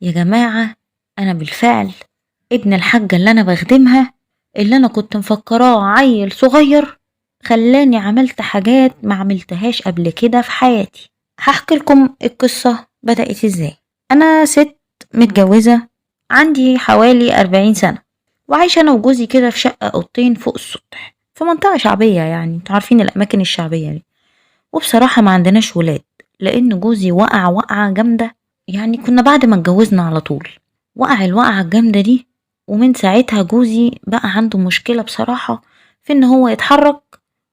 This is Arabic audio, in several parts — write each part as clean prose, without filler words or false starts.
يا جماعة، أنا بالفعل ابن الحاجة اللي أنا بخدمها، اللي أنا كنت مفكراه عيل صغير، خلاني عملت حاجات ما عملتهاش قبل كده في حياتي. هحكي لكم القصة بدأت ازاي. أنا ست متجوزة، عندي حوالي 40 سنة، وعايشة أنا وجوزي كده في شقة أوضتين فوق السطح في منطقة شعبية، يعني انتوا عارفين الأماكن الشعبية دي. وبصراحة ما عندناش ولاد، لأن جوزي وقع وقعة جامدة. يعني كنا بعد ما اتجوزنا على طول وقع الوقعة الجامدة دي، ومن ساعتها جوزي بقى عنده مشكلة بصراحة في ان هو يتحرك،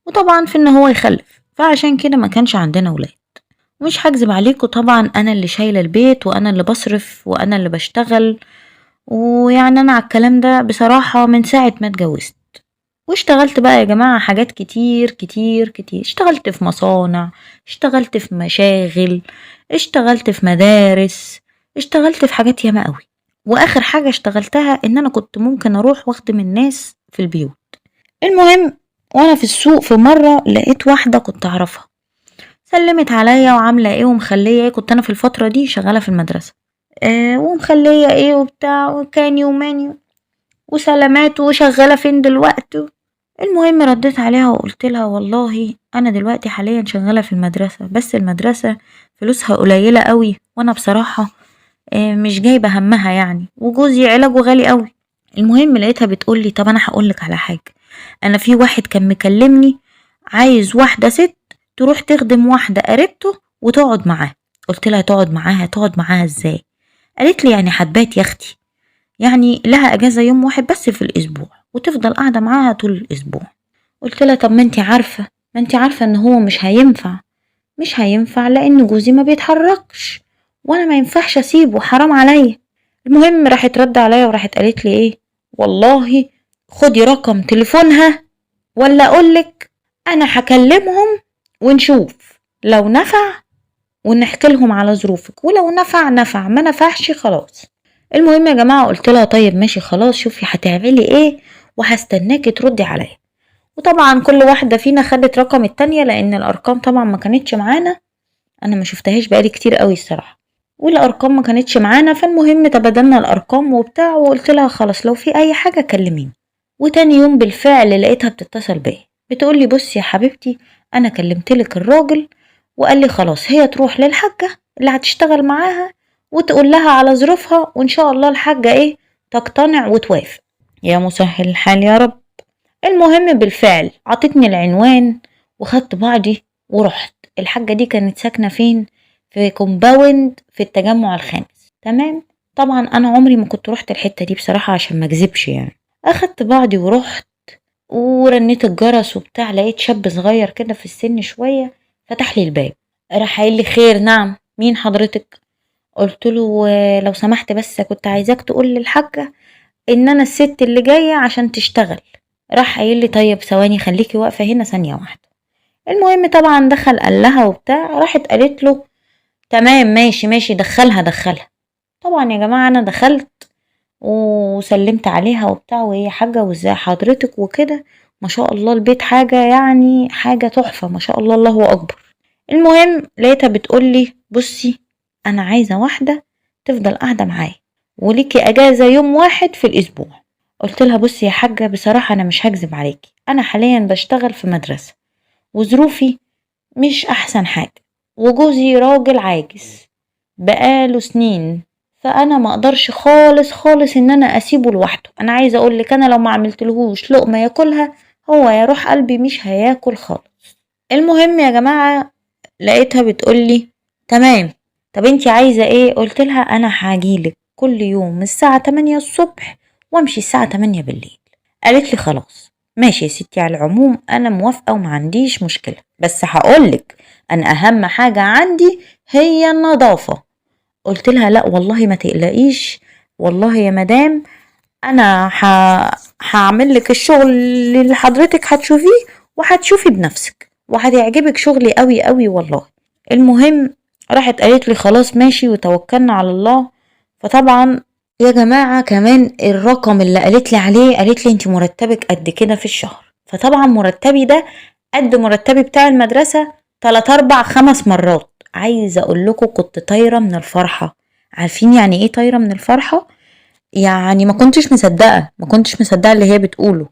وطبعا في ان هو يخلف، فعشان كده ما كانش عندنا ولاد. مش هكذب عليكم، طبعا انا اللي شايلة البيت وانا اللي بصرف وانا اللي بشتغل، ويعني انا على الكلام ده بصراحة من ساعة ما اتجوزت. واشتغلت بقى يا جماعة حاجات كتير كتير كتير، اشتغلت في مصانع، اشتغلت في مشاغل، اشتغلت في مدارس، اشتغلت في حاجات ياما قوي. واخر حاجة اشتغلتها ان انا كنت ممكن اروح واخدم الناس في البيوت. المهم، وانا في السوق في مرة لقيت واحدة كنت اعرفها، سلمت عليا وعاملة ايه ومخلية ايه. كنت انا في الفترة دي شغالة في المدرسة، ومخلية ايه وبتاع، وكان يوماني وسلامات وشغالة فين دلوقتي. المهم رديت عليها وقلت لها والله انا دلوقتي حاليا شغالة في المدرسة، بس المدرسة فلوسها قليلة قوي، وانا بصراحة مش جايبة همها يعني، وجوزي علاجه غالي قوي. المهم لقيتها بتقولي طب انا هقولك على حاجة، انا في واحد كان مكلمني عايز واحدة ست تروح تخدم واحدة قريبته وتقعد معاه. قلت لها تقعد معاها ازاي؟ قالت لي يعني هتبات يا اختي، يعني لها اجازة يوم واحد بس في الاسبوع وتفضل قاعدة معاها طول الاسبوع. قلت لها طب ما انتي عارفة ان هو مش هينفع لان جوزي ما بيتحركش، وانا ما ينفعش اسيبه، حرام عليا. المهم راحت رد عليا وراحت قالت لي ايه، والله خدي رقم تليفونها ولا اقولك، انا هكلمهم ونشوف لو نفع ونحكي لهم على ظروفك، ولو نفع ما نفعش خلاص. المهم يا جماعة قلت لها طيب ماشي خلاص، شوفي هتعملي ايه وهستناكي تردي عليا. وطبعا كل واحدة فينا خدت رقم التانية، لان الارقام طبعا ما كانتش معانا، انا ما شفتهاش بقالي كتير قوي الصراحة، والارقام ما كانتش معانا. فالمهم تبادلنا الارقام وبتاع، وقلت لها خلاص لو في اي حاجة كلميني. وتاني يوم بالفعل لقيتها بتتصل بيا بتقولي بصي يا حبيبتي، انا كلمتلك الراجل وقال لي خلاص هي تروح للحاجة اللي هتشتغل معاها وتقول لها على ظروفها، وان شاء الله الحاجة ايه تقتنع وتوافق. يا مسهل الحال يا رب. المهم بالفعل عطتني العنوان وخدت بعضي ورحت. الحاجة دي كانت ساكنة فين؟ في كومباوند في التجمع الخامس. تمام. طبعا انا عمري ما كنت رحت الحتة دي بصراحة عشان ما اكذبش يعني. اخدت بعضي ورحت ورنيت الجرس وبتاع، لقيت شاب صغير كده في السن شوية فتح لي الباب. راح قايل لي خير، نعم مين حضرتك؟ قلت له لو سمحت بس كنت عايزاك تقول للحاجة ان انا الست اللي جاية عشان تشتغل. راح قايل لي طيب ثواني خليكي واقفة هنا ثانية واحدة. المهم طبعا دخل قال لها وبتاع، راحت قالت له تمام ماشي ماشي دخلها. طبعا يا جماعة انا دخلت وسلمت عليها وبتاع، وهي حاجة وازاي حضرتك وكده، ما شاء الله البيت حاجة يعني حاجة تحفة ما شاء الله الله اكبر. المهم لقيتها بتقولي بصي انا عايزة واحدة تفضل قاعدة معايا وليكي اجازة يوم واحد في الاسبوع. قلت لها بصي يا حاجة بصراحة انا مش هكذب عليكي، انا حاليا بشتغل في مدرسة وظروفي مش احسن حاجة، وجوزي راجل عاجز بقاله سنين، فانا ما اقدرش خالص خالص ان انا اسيبه لوحده. انا عايزه اقول لك انا لو ما عملتلهوش لقمه ياكلها هو يا روح قلبي مش هياكل خالص. المهم يا جماعه لقيتها بتقولي تمام، طب انتي عايزه ايه؟ قلت لها انا هاجيلك كل يوم الساعه 8 الصبح وامشي الساعه 8 بالليل. قالت لي خلاص ماشي يا ستي، على العموم انا موافقه وما عنديش مشكله، بس هقولك انا اهم حاجه عندي هي النظافه. قلت لها لا والله ما تقلقيش، والله يا مدام انا هعمل لك الشغل اللي حضرتك هتشوفيه وهتشوفي بنفسك وهتعجبك شغلي قوي قوي والله. المهم راحت قالت لي خلاص ماشي وتوكلنا على الله. فطبعا يا جماعة كمان الرقم اللي قالت لي عليه، قالت لي انت مرتبك قد كده في الشهر، فطبعا مرتبي ده قد مرتبي بتاع المدرسة 3 4 5 مرات. عايزة اقول لكم كنت طايرة من الفرحة، عارفين يعني ايه طايرة من الفرحة؟ يعني ما كنتش مصدقة اللي هي بتقوله.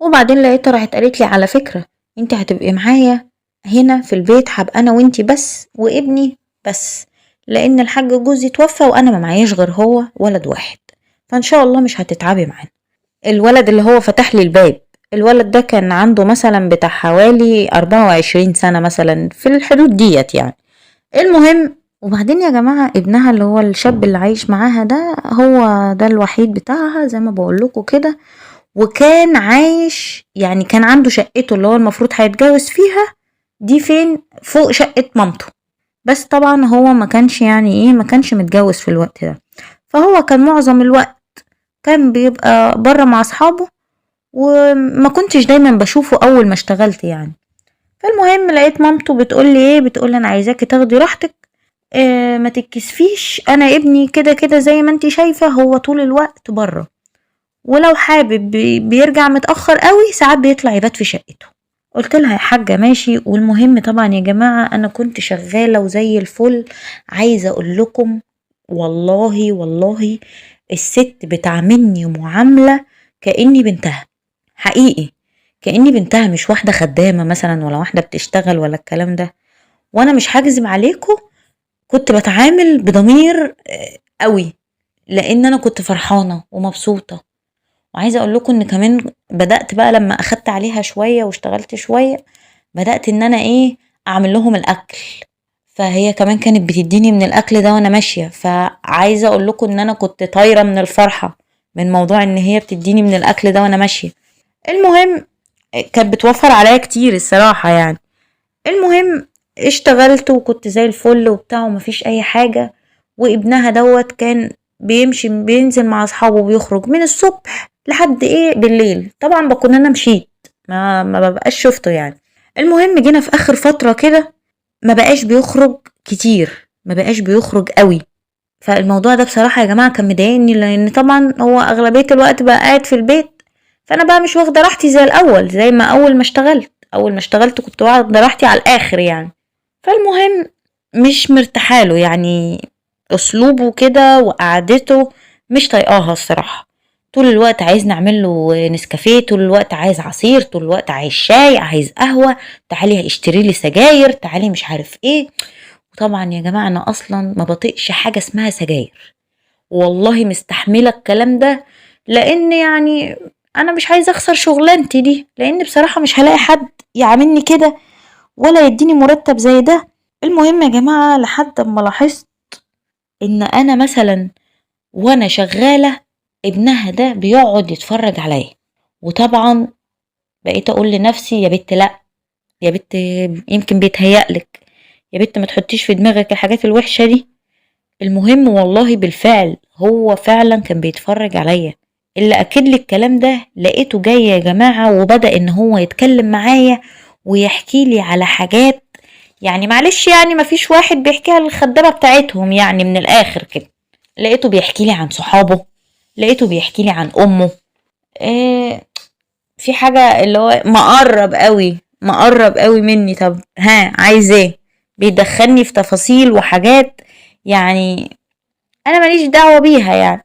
وبعدين لقيتها راحت قالت لي على فكرة انت هتبقي معايا هنا في البيت، هبقى انا وانتي بس وابني بس، لان الحاج جوزي توفى وانا ما معيش غير هو ولد واحد، فان شاء الله مش هتتعبي معانا. الولد اللي هو فتح لي الباب، الولد ده كان عنده مثلا بتاع حوالي 24 سنة مثلا، في الحدود ديت يعني. المهم، وبعدين يا جماعة ابنها اللي هو الشاب اللي عايش معاها ده هو ده الوحيد بتاعها زي ما بقولكوا كده. وكان عايش يعني كان عنده شقته اللي هو المفروض هيتجوز فيها، دي فين فوق شقة مامته. بس طبعا هو ما كانش يعني ايه ما كانش متجوز في الوقت ده، فهو كان معظم الوقت كان بيبقى بره مع اصحابه، وما كنتش دايما بشوفه اول ما اشتغلت يعني. فالمهم لقيت مامته بتقولي ايه، بتقولي انا عايزاكي تاخدي راحتك، اه ما تتكسفيش، انا ابني كده كده زي ما انتي شايفة هو طول الوقت بره، ولو حابب بيرجع متأخر قوي، ساعات بيطلع يبات في شقته. قلت لها يا حاجة ماشي. والمهم طبعا يا جماعة انا كنت شغالة وزي الفل. عايزة اقول لكم والله والله الست بتعاملني معاملة كأني بنتها، حقيقي كأني بنتها، مش واحدة خدامة مثلا ولا واحدة بتشتغل ولا الكلام ده. وانا مش هكذب عليكم، كنت بتعامل بضمير قوي، لان انا كنت فرحانة ومبسوطة. وعايزة اقول لكم ان كمان بدأت بقى لما اخدت عليها شوية واشتغلت شوية، بدأت ان انا ايه اعمل لهم الاكل، فهي كمان كانت بتديني من الاكل ده وانا ماشية. فعايزة اقول لكم ان انا كنت طايرة من الفرحة من موضوع ان هي بتديني من الاكل ده وانا ماشية. المهم كانت بتوفر عليا كتير الصراحة يعني. المهم اشتغلت وكنت زي الفل وبتاع ومفيش اي حاجة. وابنها دوت كان بينزل مع اصحابه، بيخرج من الصبح لحد ايه بالليل، طبعا بكون انا مشيت، ما ببقاش شفته يعني. المهم جينا في اخر فترة كده ما بقاش بيخرج كتير، ما بقاش بيخرج قوي. فالموضوع ده بصراحة يا جماعة كان مضايقني، لان طبعا هو اغلبية الوقت بقى قاعد في البيت، فانا بقى مش واخدة راحتي زي الاول، زي ما اول ما اشتغلت كنت واخدة راحتي على الاخر يعني. فالمهم مش مرتاحاله يعني، اسلوبه كده وقعدته مش طايقاها الصراحة. طول الوقت عايز نعمل له نسكافيه، طول الوقت عايز عصير، طول الوقت عايز شاي، عايز قهوة، تعالي اشتري لي سجاير، تعالي مش عارف ايه. وطبعا يا جماعة انا اصلا ما بطيقش حاجة اسمها سجاير، والله مستحملة الكلام ده، لان يعني انا مش عايزة اخسر شغلانتي دي، لان بصراحة مش هلاقي حد يعاملني كده ولا يديني مرتب زي ده. المهم يا جماعة لحد ما لاحظت ان انا مثلا وانا شغالة ابنها ده بيقعد يتفرج عليا. وطبعا بقيت اقول لنفسي يا بت لا، يا بت يمكن بيتهيألك، يا بت ما تحطيش في دماغك الحاجات الوحشة دي. المهم والله بالفعل هو فعلا كان بيتفرج عليا. اللي اكد لي الكلام ده لقيته جاي يا جماعة وبدأ ان هو يتكلم معايا ويحكي لي على حاجات، يعني معلش يعني مفيش واحد بيحكيها للخدامة بتاعتهم يعني، من الاخر كده. لقيته بيحكي لي عن صحابه، لقيته بيحكي لي عن امه. إيه، في حاجة اللي هو مقرب قوي مني. طب ها عايز ايه؟ بيدخلني في تفاصيل وحاجات يعني انا ماليش دعوة بيها يعني.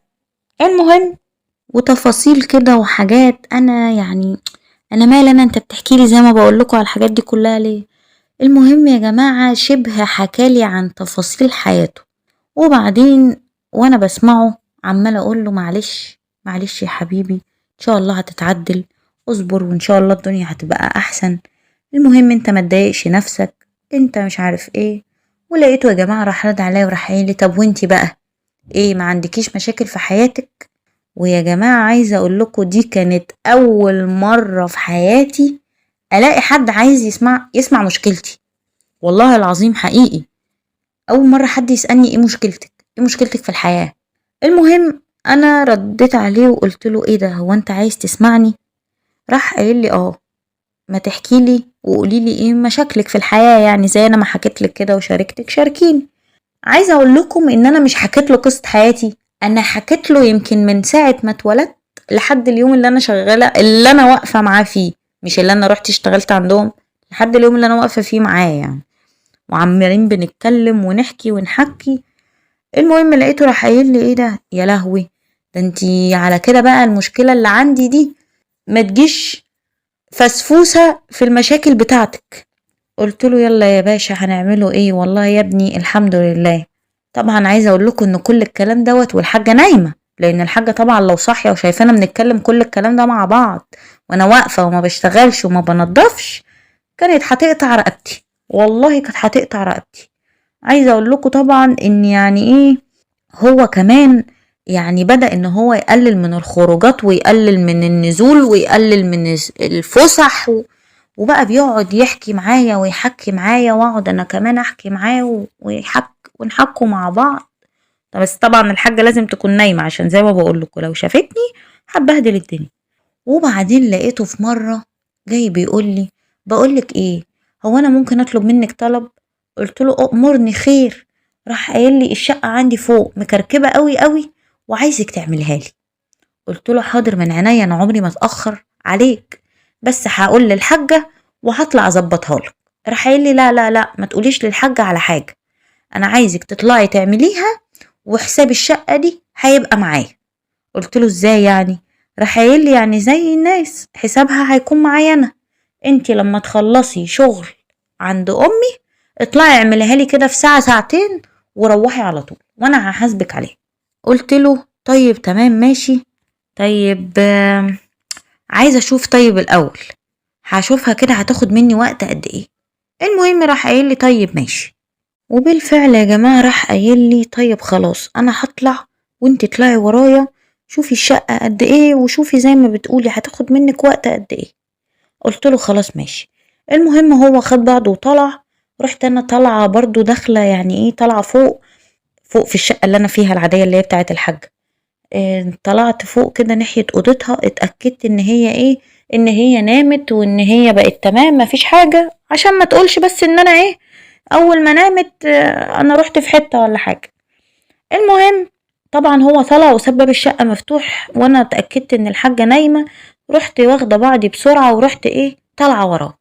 المهم وتفاصيل كده وحاجات انا يعني انا مال انا انت بتحكي لي زي ما بقول لكم على الحاجات دي كلها ليه؟ المهم يا جماعة شبه حكالي عن تفاصيل حياته. وبعدين وانا بسمعه عمالة اقول له معلش معلش يا حبيبي، ان شاء الله هتتعدل، اصبر وان شاء الله الدنيا هتبقى احسن. المهم انت ما تضايقش نفسك، انت مش عارف ايه. ولقيته يا جماعة راح رد عليا وراح قايل لي طب وانتي بقى ايه، ما عندكيش مشاكل في حياتك؟ ويا جماعة عايزة اقول لكم دي كانت اول مرة في حياتي الاقي حد عايز يسمع مشكلتي، والله العظيم حقيقي اول مرة حد يسألني ايه مشكلتك في الحياة. المهم انا رديت عليه وقلت له ايه ده، هو انت عايز تسمعني؟ راح قايل لي اه، ما تحكي لي وقولي لي ايه مشاكلك في الحياة، يعني زي انا ما حكيت لك كده وشاركتك شاركيني. عايزة اقول لكم ان انا مش حكيت له قصة حياتي، انا حكيت له يمكن من ساعة ما اتولدت لحد اليوم اللي انا شغالة اللي انا واقفة معاه فيه، مش اللي انا رحت اشتغلت عندهم، لحد اليوم اللي انا واقفة فيه معاه يعني. وعمالين بنتكلم ونحكي ونحكي. المهم لقيته راح قايل لي ايه ده يا لهوي، ده انتي على كده بقى المشكلة اللي عندي دي ما تجيش فسفوسة في المشاكل بتاعتك. قلت له يلا يا باشا هنعمله ايه، والله يا ابني الحمد لله. طبعا عايزه اقول لكم ان كل الكلام دوت والحاجه نايمه، لان الحاجه طبعا لو صاحيه وشايفانا بنتكلم كل الكلام ده مع بعض وانا واقفه وما بشتغلش وما بنضفش، كانت هتقطع رقبتي، والله كانت هتقطع رقبتي. عايزه اقول لكم طبعا ان يعني ايه، هو كمان يعني بدأ ان هو يقلل من الخروجات ويقلل من النزول ويقلل من الفسح وبقى بيقعد يحكي معايا ويحكي معايا واقعد انا كمان احكي معاه ونحكوا مع بعض. طب بس طبعا الحاجة لازم تكون نايمة عشان زي ما بقول لكم لو شافتني هتبهدل الدنيا. وبعدين لقيته في مرة جاي بيقول لي بقولك ايه، هو انا ممكن اطلب منك طلب؟ قلت له امرني خير. راح قايل لي الشقة عندي فوق مكركبة قوي قوي وعايزك تعملها لي. قلت له حاضر من عينيا، انا عمري ما اتاخر عليك، بس هقول للحاجه وهطلع اظبطها لك. راح قايل لي لا لا لا ما تقوليش للحاجه على حاجه، انا عايزك تطلعي تعمليها وحساب الشقه دي هيبقى معايا. قلت له ازاي يعني؟ راح قايل لي يعني زي الناس حسابها هيكون معايا انا، انتي لما تخلصي شغل عند امي اطلعي اعمليها لي كده في ساعه ساعتين وروحي على طول وانا هحاسبك عليها. قلت له طيب تمام ماشي. طيب عايزة اشوف طيب الاول، هشوفها كده هتاخد مني وقت قد ايه. المهم راح قايل لي طيب ماشي. وبالفعل يا جماعة راح قايل لي طيب خلاص انا هطلع وانت اطلعي ورايا شوفي الشقة قد ايه وشوفي زي ما بتقولي هتاخد منك وقت قد ايه. قلت له خلاص ماشي. المهم هو خد بعضه وطلع، رحت انا طالعة برضو داخلة يعني ايه طالعة فوق، فوق في الشقة اللي انا فيها العادية اللي هي بتاعت الحاجة. طلعت فوق كده ناحية اوضتها اتأكدت ان هي ايه، ان هي نامت وان هي بقت تمام مفيش حاجة، عشان ما تقولش بس ان انا ايه اول ما نامت انا رحت في حتة ولا حاجة. المهم طبعا هو طلع وسبب الشقة مفتوح وانا اتأكدت ان الحاجة نايمة، رحت واخدة بعضي بسرعة ورحت ايه طالعة وراه.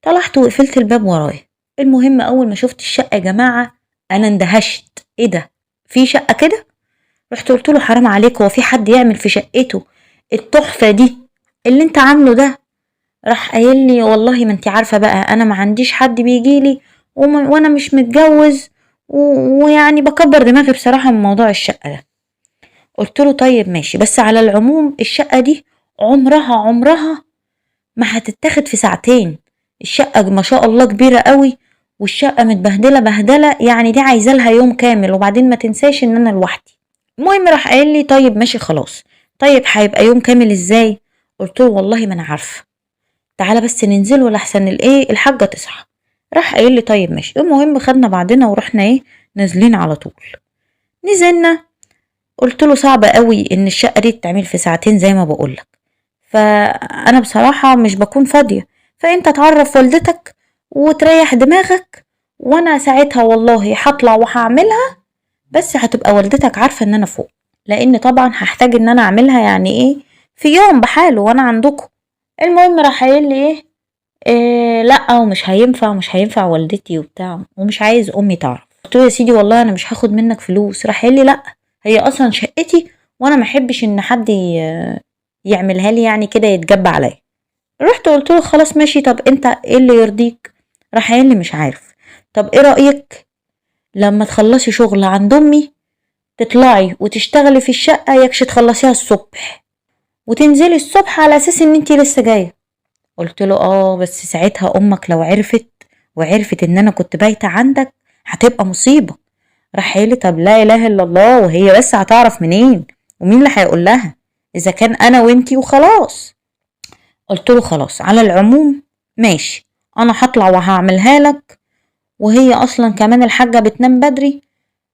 طلعت وقفلت الباب ورايا. المهم اول ما شفت الشقة يا جماعة انا اندهشت، ايه ده في شقة كده؟ رحت قلت له حرام عليك، هو في حد يعمل في شقته التحفة دي اللي انت عامله ده؟ راح قايل لي والله ما انت عارفة بقى انا ما عنديش حد بيجيلي وانا مش متجوز ويعني بكبر دماغي بصراحة من موضوع الشقة ده. قلت له طيب ماشي، بس على العموم الشقة دي عمرها ما هتتاخد في ساعتين. الشقة ما شاء الله كبيرة قوي والشقة متبهدلة بهدلة، يعني دي عايزة لها يوم كامل، وبعدين ما تنساش ان انا لوحدي. المهم راح قايل لي طيب ماشي خلاص. طيب هيبقى يوم كامل ازاي؟ قلت له والله ما انا عارفه، تعالى بس ننزله لحسن الايه الحاجه تصحى. راح قايل لي طيب ماشي. المهم خدنا بعضنا ورحنا ايه نازلين على طول. نزلنا، قلت له صعب قوي ان الشقه دي تتعمل في ساعتين زي ما بقولك، فانا بصراحه مش بكون فاضيه، فانت تعرف والدتك وتريح دماغك وانا ساعتها والله هطلع وهعملها، بس هتبقى والدتك عارفه ان انا فوق، لان طبعا هحتاج ان انا اعملها يعني ايه في يوم بحاله وانا عندكم. المهم راح قايل لي إيه لا ومش هينفع مش هينفع والدتي وبتاع ومش عايز امي تعرف. قلت له يا سيدي والله انا مش هاخد منك فلوس. راح قايل لي لا هي اصلا شقتي وانا ما احبش ان حد يعملها لي يعني كده يتجب عليا. رحت قلت له خلاص ماشي، طب انت ايه اللي يرضيك؟ راح قايل لي مش عارف. طب ايه رايك لما تخلصي شغل عند امي تطلعي وتشتغلي في الشقة يكش تخلصيها الصبح وتنزلي الصبح على اساس ان انتي لسه جاية. قلت له اه بس ساعتها امك لو عرفت وعرفت ان انا كنت بايتة عندك هتبقى مصيبة. راح قايل لي طب لا اله الا الله، وهي بس هتعرف منين ومين اللي هيقول لها اذا كان انا وانتي وخلاص. قلت له خلاص على العموم ماشي، انا هطلع وهعملها لك، وهي اصلا كمان الحاجة بتنام بدري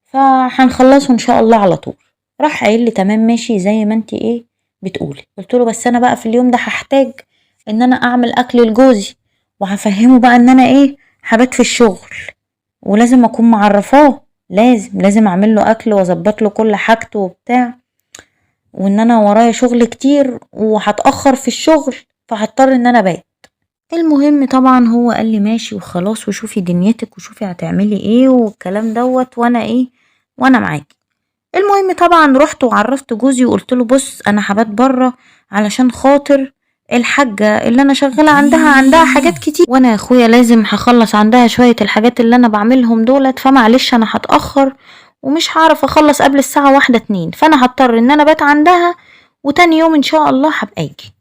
فهنخلصه ان شاء الله على طول. راح قايل لي تمام ماشي زي ما انتي ايه بتقولي. قلت له بس انا بقى في اليوم ده هحتاج ان انا اعمل اكل لجوزي وهفهمه بقى ان انا ايه هبات في الشغل، ولازم اكون معرفاه، لازم اعمل له اكل واظبط له كل حاجته وبتاع، وان انا ورايا شغل كتير وهتاخر في الشغل فهضطر ان انا بات. المهم طبعا هو قال لي ماشي وخلاص وشوفي دنيتك وشوفي هتعملي ايه والكلام دوت وانا ايه وانا معاكي. المهم طبعا رحت وعرفت جوزي وقلت له بص انا هبات بره علشان خاطر الحاجة اللي انا شغالة عندها حاجات كتير، وانا يا اخويا لازم هخلص عندها شوية الحاجات اللي انا بعملهم دولت، فمعلش انا هتأخر ومش هعرف اخلص قبل الساعة 1 2، فانا هضطر ان انا بات عندها وتاني يوم ان شاء الله هبقى اجي.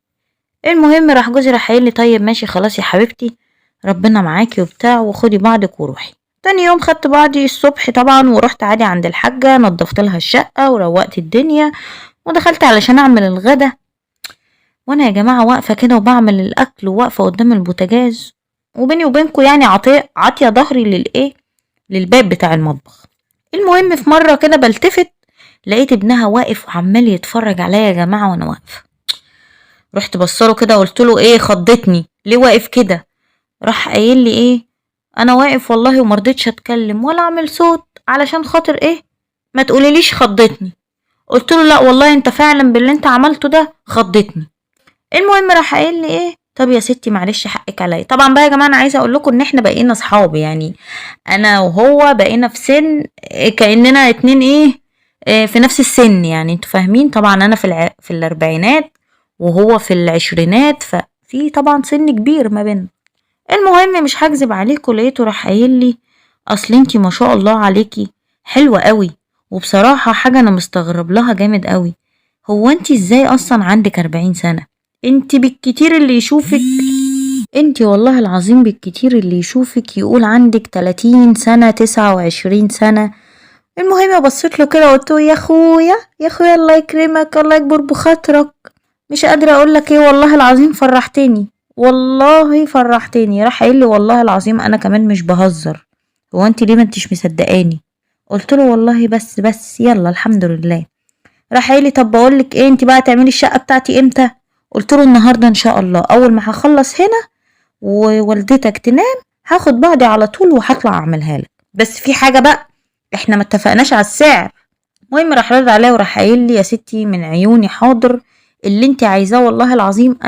المهم راح جوزي راح قايل لي طيب ماشي خلاص يا حبيبتي، ربنا معاكي وبتاع، وخدي بعضك وروحي. تاني يوم خدت بعضي الصبح طبعا ورحت عادي عند الحاجة، نضفت لها الشقة وروقت الدنيا ودخلت علشان اعمل الغدا. وانا يا جماعة واقفة كده وبعمل الاكل وواقفة قدام البوتاجاز، وبيني وبينكم يعني عاطية ظهري للباب بتاع المطبخ. المهم في مرة كده بلتفت لقيت ابنها واقف وعمال يتفرج عليا يا جماعة وانا واقفة. رحت بصله كده قلت له ايه خضتني ليه واقف كده؟ راح قايل لي ايه انا واقف والله ومرضتش اتكلم ولا اعمل صوت علشان خاطر ايه ما تقوليليش خضتني. قلت له لا والله انت فعلا باللي انت عملته ده خضتني. المهم راح قايل لي ايه طب يا ستي معلش حقك عليا. طبعا بقى يا جماعه انا عايزه اقول لكم ان احنا بقينا اصحاب، يعني انا وهو بقينا في سن كاننا اتنين في نفس السن، يعني انتوا فاهمين. طبعا انا في الاربعينات وهو في العشرينات، ففي طبعا سن كبير ما بيننا. المهم مش هكذب عليكم لقيته راح قايل لي اصل انتي ما شاء الله عليكي حلوة قوي، وبصراحة حاجة انا مستغرب لها جامد قوي، هو انتي ازاي اصلا عندك 40 سنة؟ انتي بالكتير اللي يشوفك، انتي والله العظيم بالكتير اللي يشوفك يقول عندك 30 سنة 29 سنة. المهم بصيت له كده وقلت له يا اخويا الله يكرمك الله يكبر بخاطرك، مش قادرة اقولك ايه والله العظيم فرحتني، والله فرحتني. راح قايل لي والله العظيم انا كمان مش بهزر، هو انت ليه ما انتش مصدقاني؟ قلت له والله بس يلا الحمد لله. راح قايل لي طب بقولك ايه انت بقى تعملي الشقة بتاعتي امتى؟ قلت له النهارده ان شاء الله، اول ما هخلص هنا ووالدتك تنام هاخد بعضي على طول وهطلع اعملها لك، بس في حاجة بقى احنا ما اتفقناش على السعر. المهم راح رد عليا وراح قايل لي يا ستي من عيوني حاضر، اللي انت عايزاه والله العظيم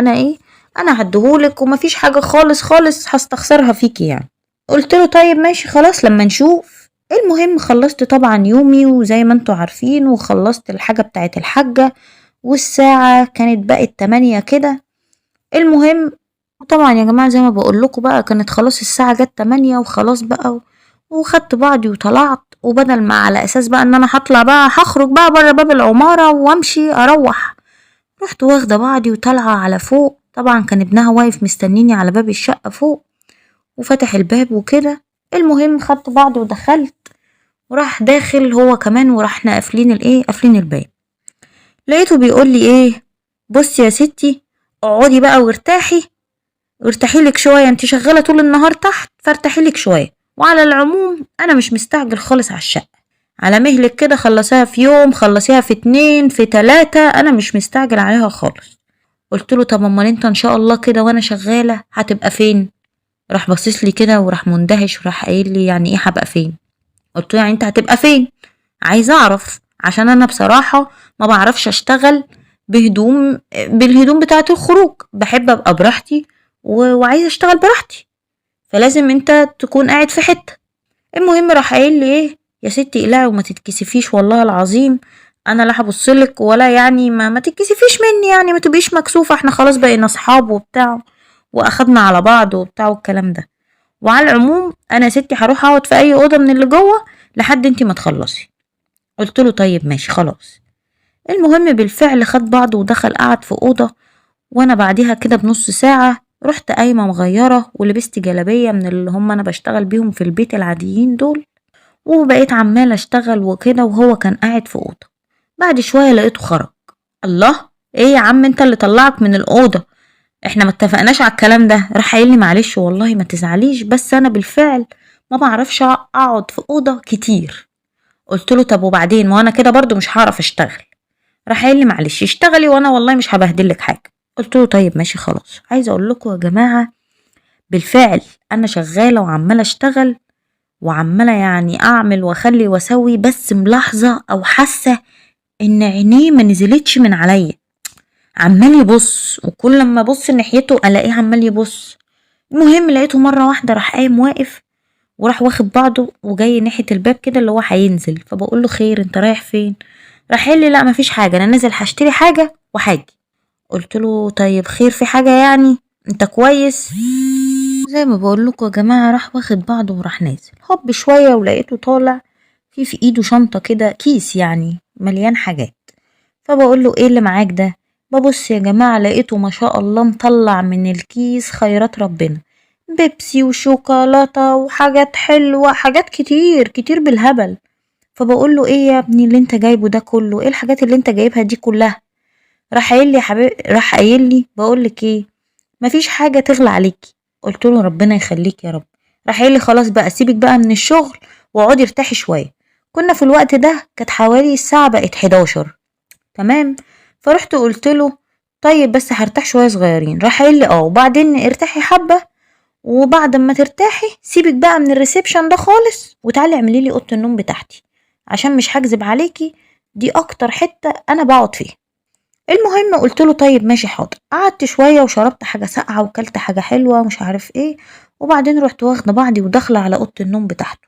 انا هديهولك ومفيش حاجه خالص خالص هستخسرها فيكي يعني. قلت له طيب ماشي خلاص لما نشوف. المهم خلصت طبعا يومي وزي ما انتوا عارفين، وخلصت الحاجه بتاعت الحاجه والساعه كانت بقت 8 كده. المهم طبعا يا جماعه زي ما بقول لكم بقى كانت خلاص الساعه جت 8 وخلاص بقى، وخدت بعضي وطلعت، وبدل ما على اساس بقى ان انا هطلع بقى هخرج بقى بره باب العمارة وامشي اروح، رحت واخدة بعضي وطالعة على فوق. طبعا كان ابنها واقف مستنيني على باب الشقة فوق وفتح الباب وكده. المهم خدت بعضي ودخلت وراح داخل هو كمان، ورحنا قافلين الباب. لقيته بيقول لي ايه بصي يا ستي اقعدي بقى وارتاحي لك شوية، انت شغالة طول النهار تحت فارتاحي لك شوية، وعلى العموم انا مش مستعجل خالص على الشقة، على مهلك كده خلصيها في يوم خلصيها في 2 في 3، انا مش مستعجل عليها خالص. قلت له طب امال انت ان شاء الله كده وانا شغالة هتبقى فين؟ راح باصص لي كده وراح مندهش وراح قايل لي يعني ايه هبقى فين؟ قلت له يعني انت هتبقى فين؟ عايزه اعرف، عشان انا بصراحة ما بعرفش اشتغل بالهدوم بتاعة الخروج، بحب ابقى براحتي وعايزه اشتغل براحتي، فلازم انت تكون قاعد في حتة. المهم راح قايل لي ايه يا ستي اقلعي وما تتكسفيش والله العظيم، انا لا هبصلك ولا يعني ما تتكسفيش مني، يعني ما تبقيش مكسوفه، احنا خلاص بقينا اصحاب وبتاع واخدنا على بعض وبتاع والكلام ده، وعلى العموم انا يا ستي هروح اقعد في اي اوضه من اللي جوه لحد انتي ما تخلصي. قلت له طيب ماشي خلاص. المهم بالفعل خد بعضه ودخل قعد في اوضه، وانا بعديها كده بنص ساعه رحت قايمه مغيره ولبست جلابيه من اللي هم انا بشتغل بيهم في البيت العاديين دول، وبقيت عمالة اشتغل وكده وهو كان قاعد في أوضة. بعد شوية لقيته خرج. الله ايه يا عم انت اللي طلعك من الأوضة؟ احنا ما اتفقناش على الكلام ده. راح قايل لي معلش والله ما تزعليش بس انا بالفعل ما بعرفش اقعد في أوضة كتير. قلت له طب وبعدين ما انا كده برضو مش هعرف اشتغل. راح قايل لي معلش اشتغلي وانا والله مش هبهدلك حاجة. قلت له طيب ماشي خلاص. عايزة اقول لكم يا جماعة بالفعل انا شغالة وعمالة اشتغل وعمالة يعني اعمل واخلي واسوي، بس ملاحظة او حاسة ان عينيه ما نزلتش من عليا، عمال يبص وكل لما ابص ناحيته الاقيه عمال يبص. المهم لقيته مرة واحدة راح قايم واقف وراح واخد بعضه وجاي ناحية الباب كده اللي هو هينزل. فبقول له خير انت رايح فين؟ راح قال لي لا مفيش حاجة، انا نازل هشتري حاجة وهاجي. قلت له طيب خير في حاجة يعني؟ انت كويس؟ زي ما بقول لكم يا جماعة، راح واخد بعضه وراح نازل. هوب شوية ولقيته طالع في ايده شنطة كده، كيس يعني مليان حاجات. فبقول له ايه اللي معاك ده؟ ببص يا جماعة لقيته ما شاء الله مطلع من الكيس خيرات ربنا، بيبسي وشوكولاتة وحاجات حلوة، حاجات كتير كتير بالهبل. فبقول له ايه يا ابني اللي انت جايبه ده كله؟ ايه الحاجات اللي انت جايبها دي كلها؟ راح قايل لي يا حبيبي، راح قايل لي بقول لك ايه، مفيش حاجة تغلى عليكي. قلت له ربنا يخليك يا رب. راح قايل لي خلاص بقى سيبك بقى من الشغل واقعدي ارتاحي شوية. كنا في الوقت ده كانت حوالي الساعة بقت 11. تمام. فرحت قلت له طيب بس هرتاح شوية صغيرين. راح قايل لي وبعدين ارتاحي حبة، وبعد ما ترتاحي سيبك بقى من الريسبشن ده خالص وتعالي اعملي لي اوضه النوم بتاعتي، عشان مش هكذب عليكي دي اكتر حته انا بقعد فيها. المهم قلت له طيب ماشي حاضر. قعدت شويه وشربت حاجه ساقعه وكلت حاجه حلوه مش عارف ايه، وبعدين رحت واخده بعضي وداخله على اوضه النوم بتاعته.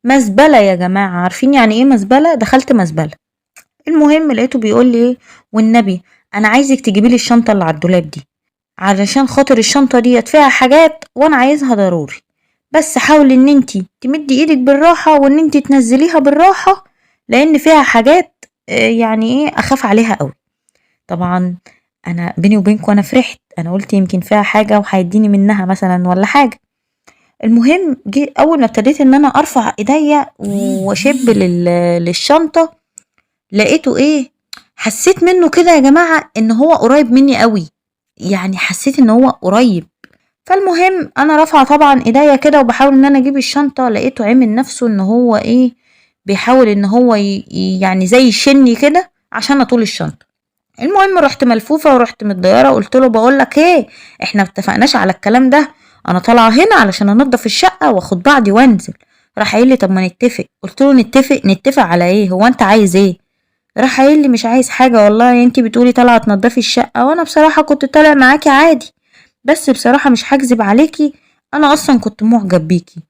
مزبله يا جماعه، عارفين يعني ايه مزبله؟ دخلت مزبله. المهم لقيته بيقول لي ايه، والنبي انا عايزك تجيبي لي الشنطه اللي على الدولاب دي، علشان خاطر الشنطة ديت فيها حاجات وانا عايزها ضروري، بس حاولي ان انتي تمدي ايدك بالراحة وان انتي تنزليها بالراحة، لان فيها حاجات يعني ايه اخاف عليها قوي. طبعا انا بيني وبينكم انا فرحت، انا قلت يمكن فيها حاجة وهيديني منها مثلا ولا حاجة. المهم جه اول ما ابتديت ان انا ارفع ايديا واشب للشنطة، لقيته ايه، حسيت منه كده يا جماعة ان هو قريب مني قوي، يعني حسيت ان هو قريب. فالمهم انا رافعه طبعا ايديا كده وبحاول ان انا اجيب الشنطه، لقيته عامل نفسه ان هو ايه، بيحاول ان هو يعني زي يشني كده عشان اطول الشنطه. المهم رحت ملفوفه ورحت متضيره، قلت له بقول لك ايه، احنا متفقناش على الكلام ده، انا طالعه هنا علشان انضف الشقه واخد بعضي وانزل. راح قايل لي طب ما نتفق. قلت له نتفق على ايه؟ هو انت عايز ايه؟ راح قايل لي مش عايز حاجه والله، انتي بتقولي طالعه تنضفي الشقه وانا بصراحه كنت طالع معاكي عادي، بس بصراحة مش هكذب عليكي انا اصلا كنت معجب بيكي،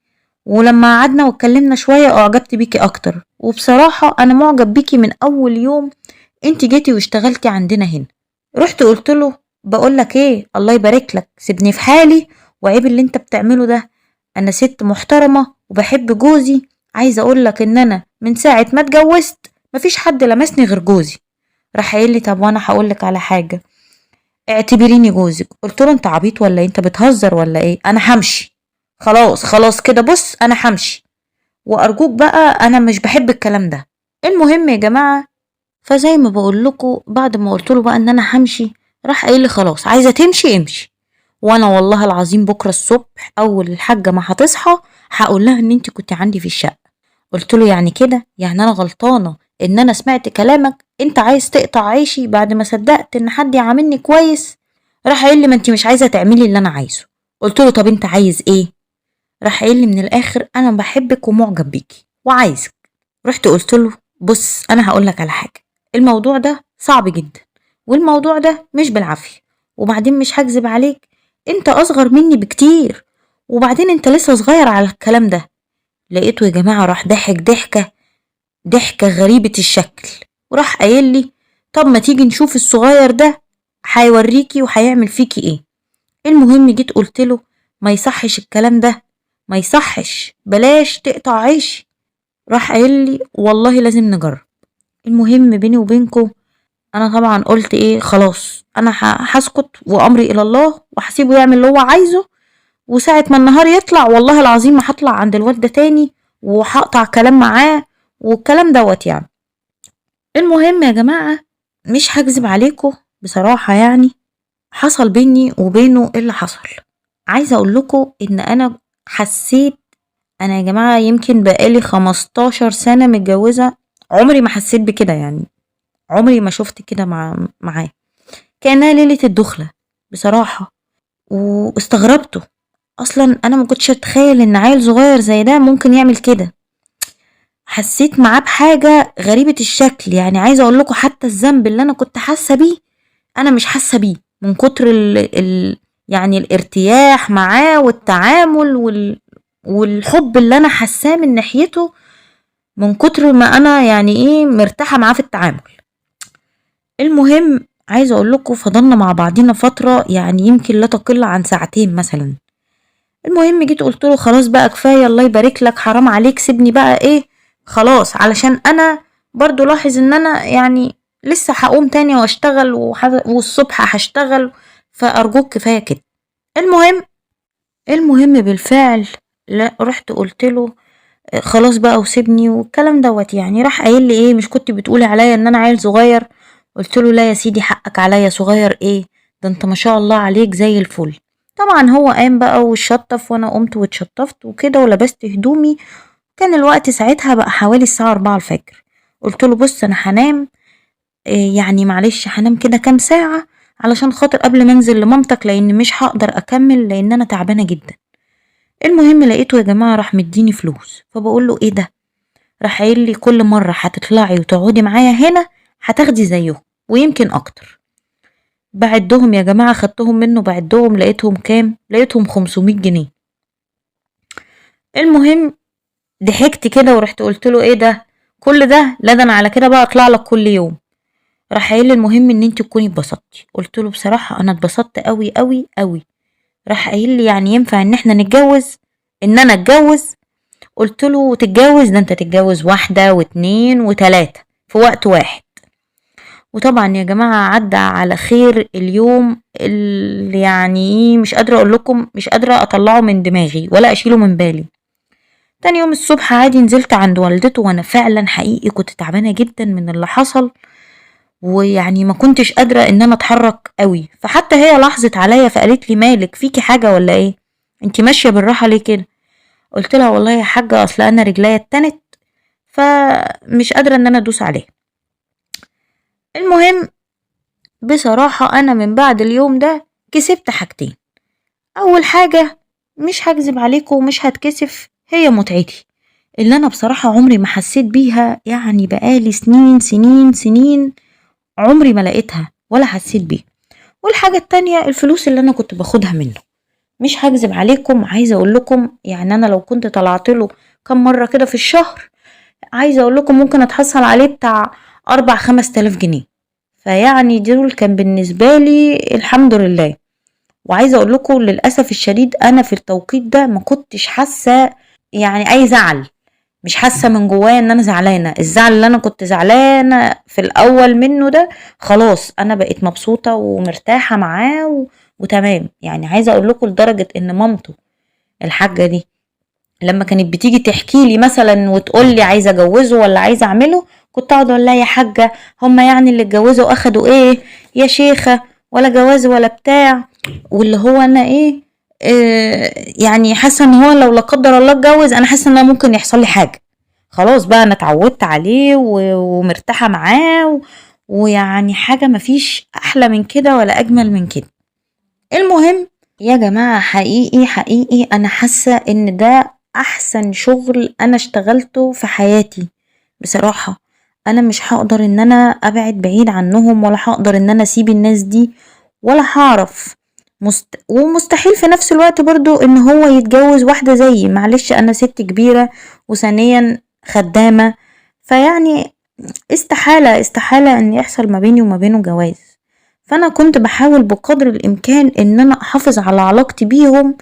ولما قعدنا واتكلمنا شوية اعجبت بيكي اكتر، وبصراحة انا معجب بيكي من اول يوم انت جيتي واشتغلتي عندنا هنا. رحت قلت له بقول لك ايه، الله يبارك لك سيبني في حالي، وعيب اللي انت بتعمله ده، انا ست محترمة وبحب جوزي، عايزة اقول لك ان انا من ساعة ما اتجوزت مفيش حد لمسني غير جوزي. راح قايل لي طب وانا هقول لك على حاجة، اعتبريني جوزك. قلت له انت عبيط ولا إيه؟ انت بتهزر ولا ايه؟ انا همشي خلاص، خلاص كده بص انا همشي، وارجوك بقى انا مش بحب الكلام ده. المهم يا جماعه، فزي ما بقول لكم بعد ما قلت له بقى ان انا همشي، راح قايل لي خلاص عايزه تمشي امشي، وانا والله العظيم بكره الصبح اول الحاجه ما هتصحى هقول لها ان انت كنت عندي في الشقه. قلت له يعني كده يعني انا غلطانه ان انا سمعت كلامك؟ انت عايز تقطع عيشي بعد ما صدقت ان حد يعاملني كويس؟ راح قايل لي ما انت مش عايزه تعملي اللي انا عايزه. قلت له طب انت عايز ايه؟ راح قايل لي من الاخر انا بحبك ومعجب بيكي وعايزك. رحت قلت له بص انا هقول لك على حاجه، الموضوع ده صعب جدا والموضوع ده مش بالعافيه، وبعدين مش هكذب عليك انت اصغر مني بكتير، وبعدين انت لسه صغير على الكلام ده. لقيته يا جماعه راح ضحك ضحكه غريبه الشكل، وراح قايل لي طب ما تيجي نشوف الصغير ده هيوريكي وهيعمل فيكي ايه. المهم جيت قلت له ما يصحش الكلام ده، ما يصحش، بلاش تقطع عيش. راح قايل لي والله لازم نجرب. المهم بيني وبينكم انا طبعا قلت ايه خلاص انا هسكت وامري الى الله وهسيبه يعمل اللي هو عايزه، وساعة ما النهار يطلع والله العظيم ما هطلع عند الواد ده تاني وهقطع كلام معاه والكلام دوت يعني. المهم يا جماعة مش هكذب عليكم بصراحة، يعني حصل بيني وبينه إيه اللي حصل. عايزة اقول لكم ان انا حسيت، انا يا جماعة يمكن بقالي 15 سنة متجوزة عمري ما حسيت بكده، يعني عمري ما شفت كده معاه، كأنها ليلة الدخلة بصراحة. واستغربته، اصلا انا ما كنتش اتخيل ان عيل صغير زي ده ممكن يعمل كده. حسيت معاه بحاجة غريبة الشكل، يعني عايزة اقول لكم حتى الذنب اللي انا كنت حاسة بيه انا مش حاسة بيه من كتر يعني الارتياح معاه والتعامل والحب اللي انا حاساه من ناحيته من كتر ما انا يعني ايه مرتاحة معاه في التعامل. المهم عايزة اقول لكم فضلنا مع بعضينا فترة يعني يمكن لا تقل عن ساعتين مثلا. المهم جيت قلت له خلاص بقى كفاية، الله يبارك لك، حرام عليك، سيبني بقى ايه خلاص، علشان انا برضو لاحظ ان انا يعني لسه هقوم تاني واشتغل والصبح هشتغل، فارجوك كفاية كده. المهم بالفعل لا رحت قلت له خلاص بقى وسيبني والكلام دوت. يعني راح قايل لي ايه، مش كنت بتقولي عليا ان انا عيل صغير؟ قلت له لا يا سيدي، حقك عليا، صغير ايه ده، انت ما شاء الله عليك زي الفل. طبعا هو قام بقى واتشطف وانا قمت واتشطفت وكده ولبست هدومي. كان الوقت ساعتها بقى حوالي الساعة 4 الفجر. قلت له بص انا هنام، يعني معلش هنام كده كام ساعة علشان خاطر قبل ما انزل لمامتك، لان مش هقدر اكمل لان انا تعبانة جدا. المهم لقيته يا جماعة راح مديني فلوس، فبقول له ايه ده؟ راح قايل لي كل مرة هتطلعي وتقعدي معايا هنا هتاخدي زيهم ويمكن اكتر. بعدهم يا جماعة، خدتهم منه بعدهم لقيتهم كام؟ لقيتهم 500 جنيه. المهم ضحكت كده ورحت قلت له ايه ده كل ده؟ لا ده انا على كده بقى اطلع لك كل يوم. راح قايل لي المهم ان انت تكوني اتبسطتي. قلت له بصراحة انا اتبسطت قوي قوي قوي. راح قايل لي يعني ينفع ان احنا نتجوز، ان انا اتجوز؟ قلت له تتجوز ده انت تتجوز واحدة واتنين وتلاتة في وقت واحد. وطبعا يا جماعة عدى على خير اليوم اللي يعني ايه مش قادرة اقول لكم، مش قادرة اطلعه من دماغي ولا اشيله من بالي. تاني يوم الصبح عادي نزلت عند والدته، وانا فعلا حقيقي كنت تعبانة جدا من اللي حصل، ويعني ما كنتش قادرة ان انا اتحرك قوي. فحتى هي لاحظت عليا فقالت لي مالك، فيكي حاجة ولا ايه؟ انتي ماشية بالراحة ليه كده؟ قلت لها والله يا حاجة اصل انا رجليا اتنت فمش قادرة ان انا ادوس عليها. المهم بصراحة انا من بعد اليوم ده كسبت حاجتين. اول حاجة مش هكذب عليكم ومش هتكسف، هي متعتي اللي انا بصراحة عمري ما حسيت بيها، يعني بقالي سنين سنين سنين عمري ما لقيتها ولا حسيت بيها. والحاجة التانية الفلوس اللي انا كنت باخدها منه. مش هكذب عليكم، عايزة اقول لكم يعني انا لو كنت طلعت له كم مرة كده في الشهر، عايزة اقول لكم ممكن اتحصل عليه بتاع 4 5 تلاف جنيه. فيعني دول كان بالنسبة لي الحمد لله. وعايزة اقول لكم للأسف الشديد انا في التوقيت ده ما كنتش حاسة يعني اي زعل، مش حاسة من جوايا ان انا زعلانة. الزعل اللي انا كنت زعلانة في الاول منه ده خلاص انا بقيت مبسوطة ومرتاحة معاه وتمام. يعني عايزة اقول لكم لدرجة ان مامته الحاجة دي لما كانت بتيجي تحكي لي مثلا وتقول لي عايزه اجوزه ولا عايزه اعمله، كنت اقعد اقول لها يا حاجه هما يعني اللي اتجوزوا اخدوا ايه يا شيخه، ولا جواز ولا بتاع. واللي هو انا ايه يعني حاسه ان هو لو لا قدر الله اتجوز انا حاسه ان ممكن يحصل لي حاجه. خلاص بقى انا اتعودت عليه ومرتاحه معاه ويعني حاجه مفيش احلى من كده ولا اجمل من كده. المهم يا جماعة حقيقي حقيقي أنا حاسة إن ده أحسن شغل أنا اشتغلته في حياتي. بصراحة أنا مش هقدر إن أنا أبعد بعيد عنهم، ولا هقدر إن أنا أسيب الناس دي، ولا هعرف ومستحيل في نفس الوقت برضو إن هو يتجوز واحدة زيي. معلش أنا ست كبيرة وثانيا خدامة، فيعني استحالة استحالة إن يحصل ما بيني وما بينه جواز. فانا كنت بحاول بقدر الامكان ان انا احافظ على علاقتي بيهم،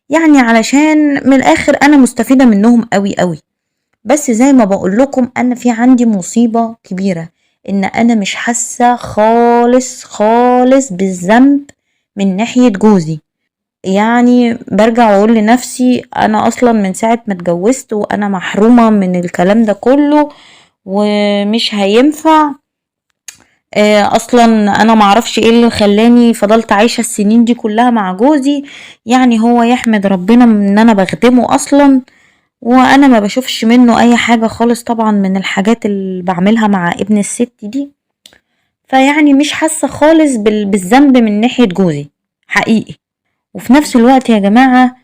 يعني علشان من الاخر انا مستفيدة منهم قوي قوي. بس زي ما بقول لكم انا في عندي مصيبة كبيرة، ان انا مش حاسة خالص خالص بالذنب من ناحية جوزي. يعني برجع واقول لنفسي انا اصلا من ساعة ما اتجوزت وانا محرومة من الكلام ده كله ومش هينفع. اصلا انا معرفش ايه اللي خلاني فضلت عايشة السنين دي كلها مع جوزي. يعني هو يحمد ربنا ان انا بخدمه اصلا، وانا ما بشوفش منه اي حاجة خالص طبعا من الحاجات اللي بعملها مع ابن الست دي. فيعني مش حاسة خالص بالذنب من ناحية جوزي حقيقي. وفي نفس الوقت يا جماعة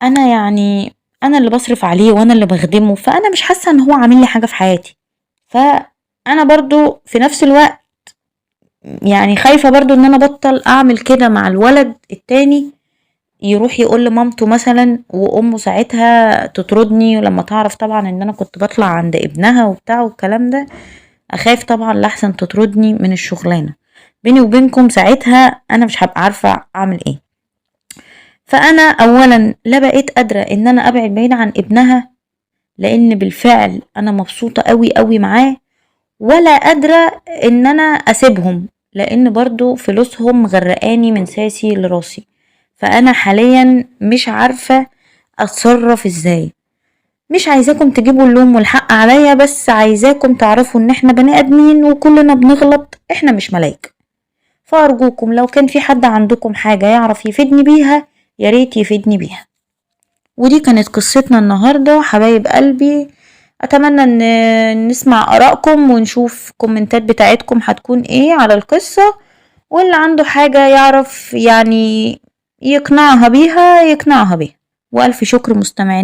انا يعني انا اللي بصرف عليه وانا اللي بخدمه، فانا مش حاسة ان هو عامل لي حاجة في حياتي. فانا برضو في نفس الوقت يعني خايفة برضو ان انا بطل اعمل كده مع الولد التاني، يروح يقول لمامته مثلا، وامه ساعتها تطردني، ولما تعرف طبعا ان انا كنت بطلع عند ابنها وبتاع والكلام ده، اخاف طبعا لحسن تطردني من الشغلانة. بيني وبينكم ساعتها انا مش هبقى عارفة اعمل ايه. فانا اولا لا بقيت قادرة ان انا ابعد بعيد عن ابنها، لان بالفعل انا مبسوطة قوي قوي معاه، ولا قادرة ان انا اسيبهم، لان برضو فلوسهم غرقاني من ساسي لراسي. فانا حاليا مش عارفة اتصرف ازاي. مش عايزاكم تجيبوا اللوم والحق عليا، بس عايزاكم تعرفوا ان احنا بني ادمين وكلنا بنغلط، احنا مش ملايكة. فارجوكم لو كان في حد عندكم حاجة يعرف يفيدني بيها، ياريت يفيدني بيها. ودي كانت قصتنا النهاردة حبايب قلبي. اتمنى ان نسمع ارائكم ونشوف كومنتات بتاعتكم هتكون ايه على القصة، واللي عنده حاجة يعرف يعني يقنعها بيها يقنعها بيها. والف شكر مستمعين.